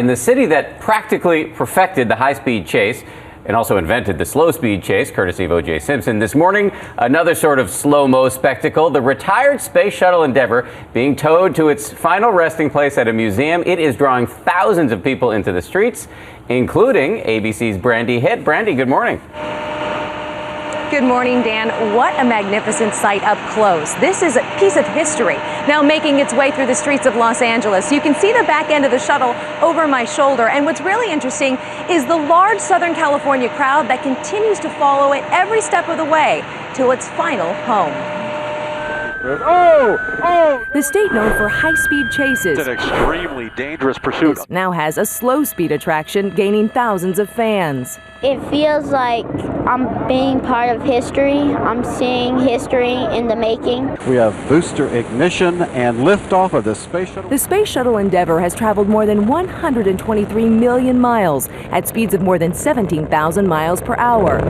in the city that practically perfected the high-speed chase and also invented the slow-speed chase, courtesy of O.J. Simpson. This morning, another sort of slow-mo spectacle, the retired Space Shuttle Endeavour being towed to its final resting place at a museum. It is drawing thousands of people into the streets, including ABC's Brandi Hitt. Brandi, good morning. Good morning, Dan. What a magnificent sight up close. This is a piece of history now making its way through the streets of Los Angeles. You can see the back end of the shuttle over my shoulder. And what's really interesting is the large Southern California crowd that continues to follow it every step of the way to its final home. The state known for high-speed chases. It's an extremely dangerous pursuit. Now has a slow-speed attraction gaining thousands of fans. It feels like I'm being part of history. I'm seeing history in the making. We have booster ignition and liftoff of the Space Shuttle. The Space Shuttle Endeavour has traveled more than 123 million miles at speeds of more than 17,000 miles per hour.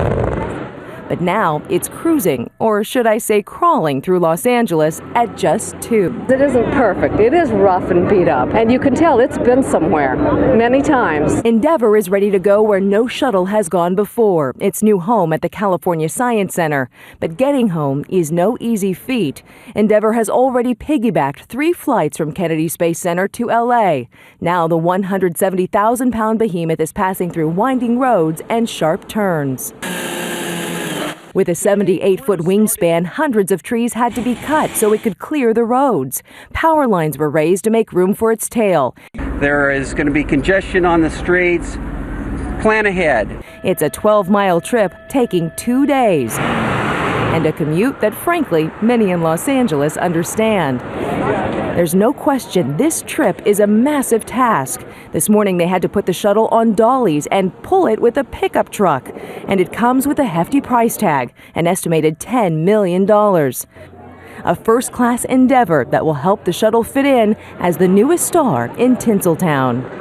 But now it's cruising, or should I say crawling, through Los Angeles at just 2. It isn't perfect. It is rough and beat up, and you can tell it's been somewhere many times. Endeavour is ready to go where no shuttle has gone before, its new home at the California Science Center. But getting home is no easy feat. Endeavour has already piggybacked 3 flights from Kennedy Space Center to L.A. Now the 170,000-pound behemoth is passing through winding roads and sharp turns. With a 78-foot wingspan, hundreds of trees had to be cut so it could clear the roads. Power lines were raised to make room for its tail. There is going to be congestion on the streets. Plan ahead. It's a 12-mile trip taking 2 days. And a commute that, frankly, many in Los Angeles understand. There's no question this trip is a massive task. This morning they had to put the shuttle on dollies and pull it with a pickup truck. And it comes with a hefty price tag, an estimated $10 million. A first-class endeavor that will help the shuttle fit in as the newest star in Tinseltown.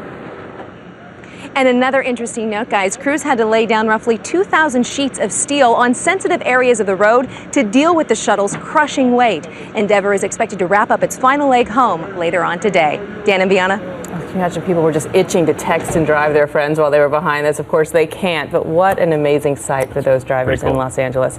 And another interesting note, guys, crews had to lay down roughly 2,000 sheets of steel on sensitive areas of the road to deal with the shuttle's crushing weight. Endeavour is expected to wrap up its final leg home later on today. Dan and Bianna? Can you imagine people were just itching to text and drive their friends while they were behind this? Of course, they can't, but what an amazing sight for those drivers in Los Angeles.